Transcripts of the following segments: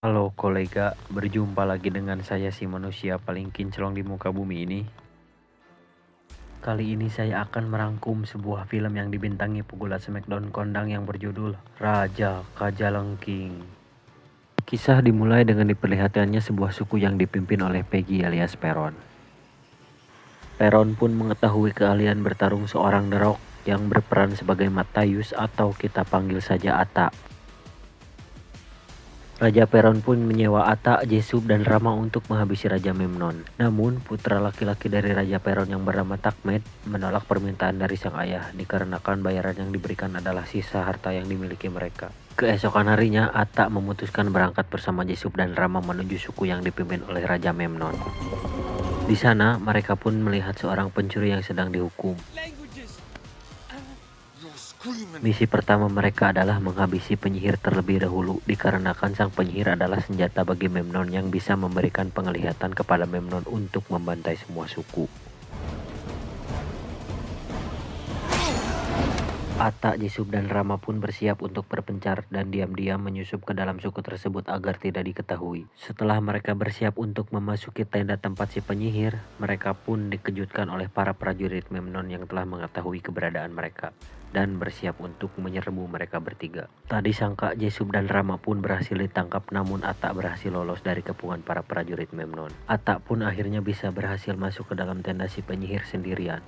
Halo kolega, berjumpa lagi dengan saya si manusia paling kinclong di muka bumi ini. Kali ini saya akan merangkum sebuah film yang dibintangi pegulat Smackdown kondang yang berjudul Raja Kajalengking. Kisah dimulai dengan diperlihatkannya sebuah suku yang dipimpin oleh Peggy alias Peron. Peron pun mengetahui keahlian bertarung seorang The Rock yang berperan sebagai Matayus atau kita panggil saja Ata. Raja Peron pun menyewa Ata, Jesub, dan Rama untuk menghabisi Raja Memnon. Namun, putra laki-laki dari Raja Peron yang bernama Takmed menolak permintaan dari sang ayah dikarenakan bayaran yang diberikan adalah sisa harta yang dimiliki mereka. Keesokan harinya, Ata memutuskan berangkat bersama Jesub dan Rama menuju suku yang dipimpin oleh Raja Memnon. Di sana, mereka pun melihat seorang pencuri yang sedang dihukum. Misi pertama mereka adalah menghabisi penyihir terlebih dahulu, dikarenakan sang penyihir adalah senjata bagi Memnon yang bisa memberikan penglihatan kepada Memnon untuk membantai semua suku. Ata, Jesub, dan Rama pun bersiap untuk berpencar dan diam-diam menyusup ke dalam suku tersebut agar tidak diketahui. Setelah mereka bersiap untuk memasuki tenda tempat si penyihir, mereka pun dikejutkan oleh para prajurit Memnon yang telah mengetahui keberadaan mereka dan bersiap untuk menyerbu mereka bertiga. Tak disangka Jesub dan Rama pun berhasil ditangkap, namun Ata berhasil lolos dari kepungan para prajurit Memnon. Ata pun akhirnya bisa berhasil masuk ke dalam tenda si penyihir sendirian.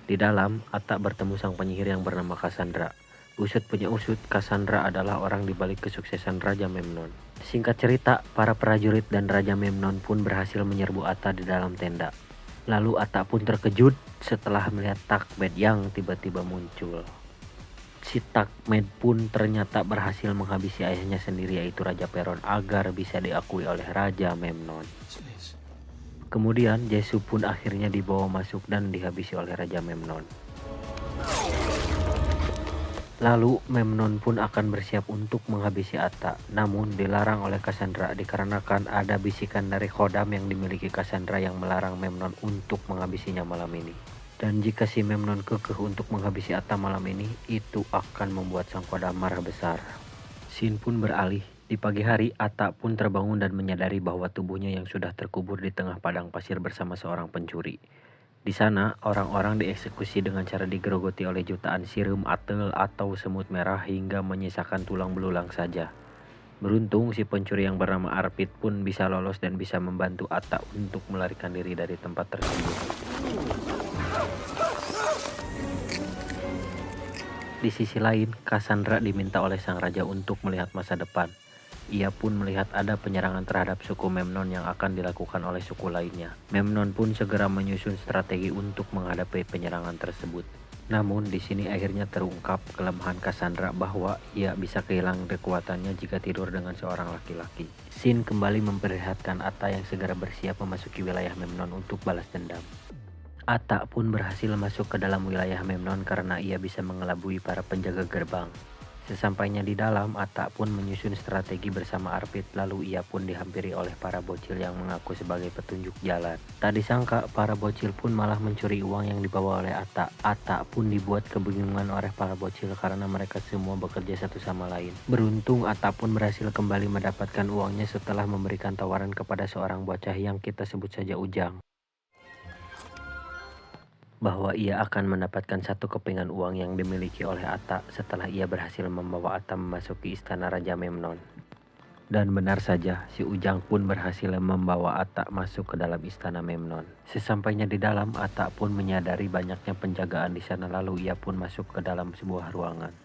Di dalam, Ata bertemu sang penyihir yang bernama Cassandra. Usut punya usut, Cassandra adalah orang di balik kesuksesan Raja Memnon. Singkat cerita, para prajurit dan Raja Memnon pun berhasil menyerbu Ata di dalam tenda. Lalu Ata pun terkejut setelah melihat Takmed yang tiba-tiba muncul. Si Takmed pun ternyata berhasil menghabisi ayahnya sendiri, yaitu Raja Peron, agar bisa diakui oleh Raja Memnon. Kemudian Jesub pun akhirnya dibawa masuk dan dihabisi oleh Raja Memnon. Lalu Memnon pun akan bersiap untuk menghabisi Ata, namun dilarang oleh Cassandra dikarenakan ada bisikan dari Khodam yang dimiliki Cassandra yang melarang Memnon untuk menghabisinya malam ini. Dan jika si Memnon kekeh untuk menghabisi Ata malam ini, itu akan membuat sang Khodam marah besar. Scene pun beralih. Di pagi hari, Ata pun terbangun dan menyadari bahwa tubuhnya yang sudah terkubur di tengah padang pasir bersama seorang pencuri. Di sana, orang-orang dieksekusi dengan cara digerogoti oleh jutaan sirum atel atau semut merah hingga menyisakan tulang belulang saja. Beruntung, si pencuri yang bernama Arpit pun bisa lolos dan bisa membantu Ata untuk melarikan diri dari tempat tersebut. Di sisi lain, Cassandra diminta oleh sang raja untuk melihat masa depan. Ia pun melihat ada penyerangan terhadap suku Memnon yang akan dilakukan oleh suku lainnya. Memnon pun segera menyusun strategi untuk menghadapi penyerangan tersebut. Namun di sini akhirnya terungkap kelemahan Cassandra bahwa ia bisa kehilangan kekuatannya jika tidur dengan seorang laki-laki. Scene kembali memperlihatkan Ata yang segera bersiap memasuki wilayah Memnon untuk balas dendam. Ata pun berhasil masuk ke dalam wilayah Memnon karena ia bisa mengelabui para penjaga gerbang. Sesampainya di dalam, Ata pun menyusun strategi bersama Arpit, lalu ia pun dihampiri oleh para bocil yang mengaku sebagai petunjuk jalan. Tak disangka, para bocil pun malah mencuri uang yang dibawa oleh Ata. Ata pun dibuat kebingungan oleh para bocil karena mereka semua bekerja satu sama lain. Beruntung, Ata pun berhasil kembali mendapatkan uangnya setelah memberikan tawaran kepada seorang bocah yang kita sebut saja Ujang, bahwa ia akan mendapatkan satu kepingan uang yang dimiliki oleh Ata setelah ia berhasil membawa Ata memasuki istana Raja Memnon. Dan benar saja, si Ujang pun berhasil membawa Ata masuk ke dalam istana Memnon. Sesampainya di dalam, Ata pun menyadari banyaknya penjagaan di sana, lalu ia pun masuk ke dalam sebuah ruangan.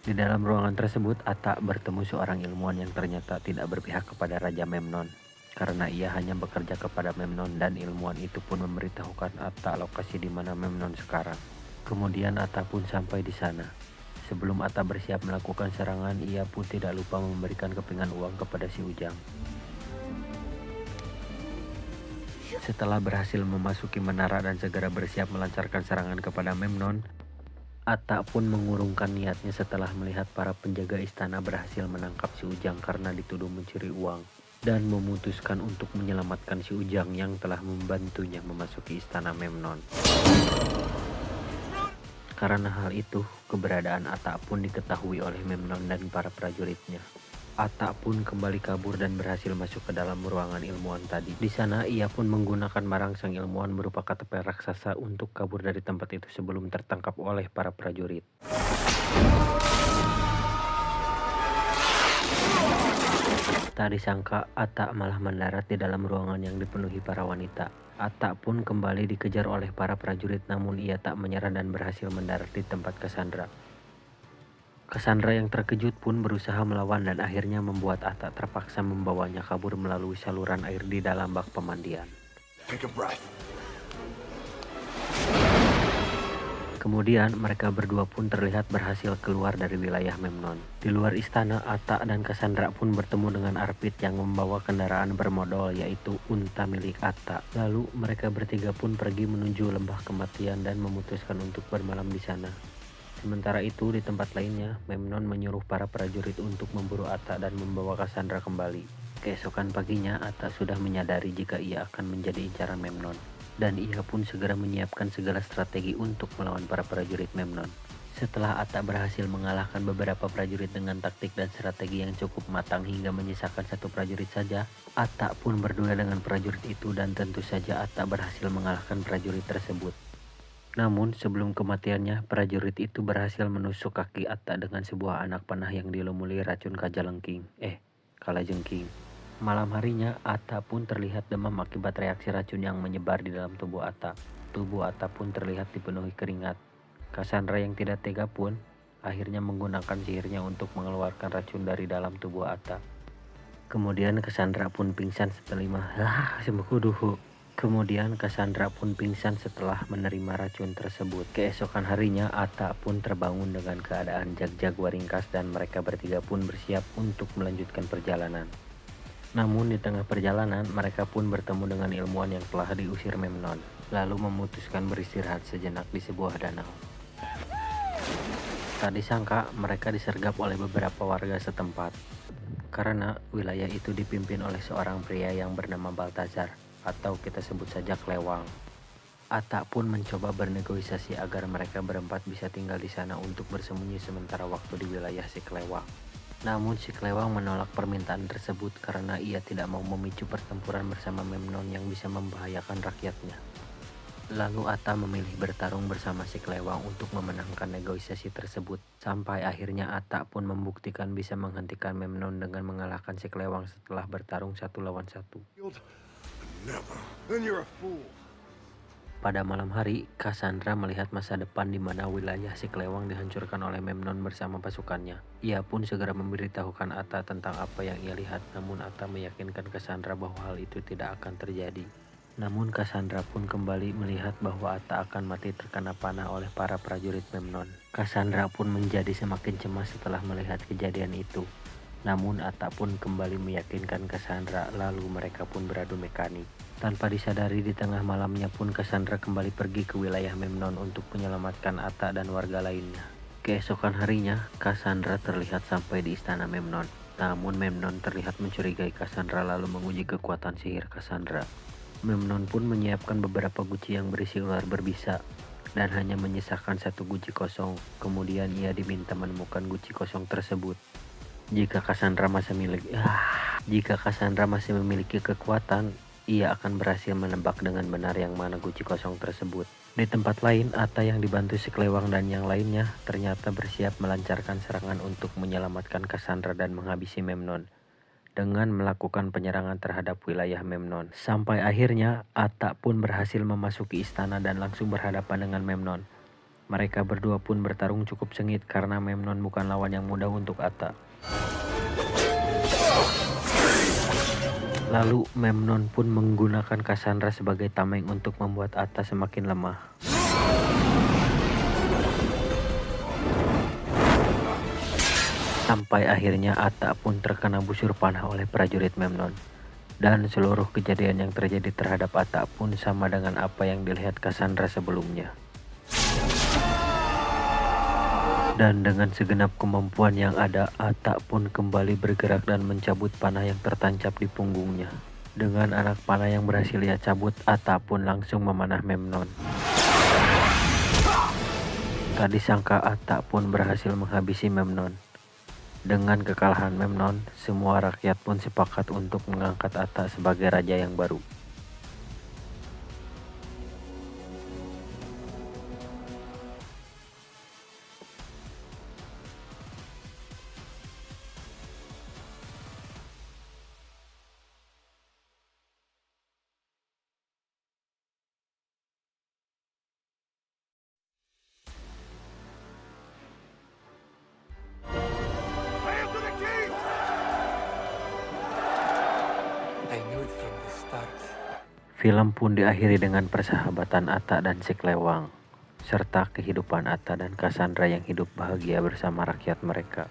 Di dalam ruangan tersebut, Ata bertemu seorang ilmuwan yang ternyata tidak berpihak kepada Raja Memnon, karena ia hanya bekerja kepada Memnon, dan ilmuwan itu pun memberitahukan Ata lokasi di mana Memnon sekarang. Kemudian Ata pun sampai di sana. Sebelum Ata bersiap melakukan serangan, ia pun tidak lupa memberikan kepingan uang kepada si Ujang. Setelah berhasil memasuki menara dan segera bersiap melancarkan serangan kepada Memnon, Ata pun mengurungkan niatnya setelah melihat para penjaga istana berhasil menangkap si Ujang karena dituduh mencuri uang, dan memutuskan untuk menyelamatkan si Ujang yang telah membantunya memasuki istana Memnon. Karena hal itu, keberadaan Ata pun diketahui oleh Memnon dan para prajuritnya. Atta pun kembali kabur dan berhasil masuk ke dalam ruangan ilmuwan tadi. Di sana ia pun menggunakan marangsang ilmuwan berupa katapel raksasa untuk kabur dari tempat itu sebelum tertangkap oleh para prajurit. Tak disangka Atta malah mendarat di dalam ruangan yang dipenuhi para wanita. Atta pun kembali dikejar oleh para prajurit, namun ia tak menyerah dan berhasil mendarat di tempat Cassandra. Cassandra yang terkejut pun berusaha melawan dan akhirnya membuat Atta terpaksa membawanya kabur melalui saluran air di dalam bak pemandian. Kemudian mereka berdua pun terlihat berhasil keluar dari wilayah Memnon. Di luar istana, Atta dan Cassandra pun bertemu dengan Arpit yang membawa kendaraan bermodal yaitu unta milik Atta. Lalu mereka bertiga pun pergi menuju lembah kematian dan memutuskan untuk bermalam di sana. Sementara itu di tempat lainnya, Memnon menyuruh para prajurit untuk memburu Atta dan membawa Cassandra kembali. Keesokan paginya, Atta sudah menyadari jika ia akan menjadi incaran Memnon. Dan ia pun segera menyiapkan segala strategi untuk melawan para prajurit Memnon. Setelah Atta berhasil mengalahkan beberapa prajurit dengan taktik dan strategi yang cukup matang hingga menyisakan satu prajurit saja, Atta pun berdua dengan prajurit itu dan tentu saja Atta berhasil mengalahkan prajurit tersebut. Namun sebelum kematiannya, prajurit itu berhasil menusuk kaki Atta dengan sebuah anak panah yang dilumuri racun kalajengking. Malam harinya, Atta pun terlihat demam akibat reaksi racun yang menyebar di dalam tubuh Atta. Tubuh Atta pun terlihat dipenuhi keringat. Cassandra yang tidak tega pun akhirnya menggunakan sihirnya untuk mengeluarkan racun dari dalam tubuh Atta. Kemudian Cassandra pun pingsan setelah menerima racun tersebut. Keesokan harinya, Atta pun terbangun dengan keadaan jag-jag waringkas dan mereka bertiga pun bersiap untuk melanjutkan perjalanan. Namun di tengah perjalanan, mereka pun bertemu dengan ilmuwan yang telah diusir Memnon, lalu memutuskan beristirahat sejenak di sebuah danau. Tak disangka, mereka disergap oleh beberapa warga setempat, karena wilayah itu dipimpin oleh seorang pria yang bernama Baltazar, atau kita sebut saja Klewang. Atta pun mencoba bernegosiasi agar mereka berempat bisa tinggal di sana untuk bersembunyi sementara waktu di wilayah si Klewang. Namun si Klewang menolak permintaan tersebut karena ia tidak mau memicu pertempuran bersama Memnon yang bisa membahayakan rakyatnya. Lalu Atta memilih bertarung bersama si Klewang untuk memenangkan negosiasi tersebut. Sampai akhirnya Atta pun membuktikan bisa menghentikan Memnon dengan mengalahkan si Klewang setelah bertarung 1 lawan 1. Pada malam hari, Cassandra melihat masa depan di mana wilayah si Klewang dihancurkan oleh Memnon bersama pasukannya. Ia pun segera memberitahukan Atta tentang apa yang ia lihat, namun Atta meyakinkan Cassandra bahwa hal itu tidak akan terjadi. Namun Cassandra pun kembali melihat bahwa Atta akan mati terkena panah oleh para prajurit Memnon. Cassandra pun menjadi semakin cemas setelah melihat kejadian itu. Namun Atta pun kembali meyakinkan Cassandra, lalu mereka pun beradu mekanik. Tanpa disadari di tengah malamnya pun Cassandra kembali pergi ke wilayah Memnon untuk menyelamatkan Atta dan warga lainnya. Keesokan harinya, Cassandra terlihat sampai di istana Memnon. Namun Memnon terlihat mencurigai Cassandra lalu menguji kekuatan sihir Cassandra. Memnon pun menyiapkan beberapa guci yang berisi ular berbisa dan hanya menyisakan satu guci kosong. Kemudian ia diminta menemukan guci kosong tersebut. Jika Cassandra masih memiliki kekuatan, ia akan berhasil menebak dengan benar yang mana guci kosong tersebut. Di tempat lain, Atta yang dibantu si Klewang dan yang lainnya ternyata bersiap melancarkan serangan untuk menyelamatkan Cassandra dan menghabisi Memnon dengan melakukan penyerangan terhadap wilayah Memnon. Sampai akhirnya Atta pun berhasil memasuki istana dan langsung berhadapan dengan Memnon. Mereka berdua pun bertarung cukup sengit karena Memnon bukan lawan yang mudah untuk Atta. Lalu Memnon pun menggunakan Cassandra sebagai tameng untuk membuat Atta semakin lemah. Sampai akhirnya Atta pun terkena busur panah oleh prajurit Memnon. Dan seluruh kejadian yang terjadi terhadap Atta pun sama dengan apa yang dilihat Cassandra sebelumnya. Dan dengan segenap kemampuan yang ada, Atta pun kembali bergerak dan mencabut panah yang tertancap di punggungnya. Dengan anak panah yang berhasil ia cabut, Atta pun langsung memanah Memnon. Tak disangka Atta pun berhasil menghabisi Memnon. Dengan kekalahan Memnon, semua rakyat pun sepakat untuk mengangkat Atta sebagai raja yang baru. Film pun diakhiri dengan persahabatan Atta dan si Klewang, serta kehidupan Atta dan Cassandra yang hidup bahagia bersama rakyat mereka.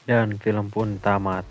Dan film pun tamat.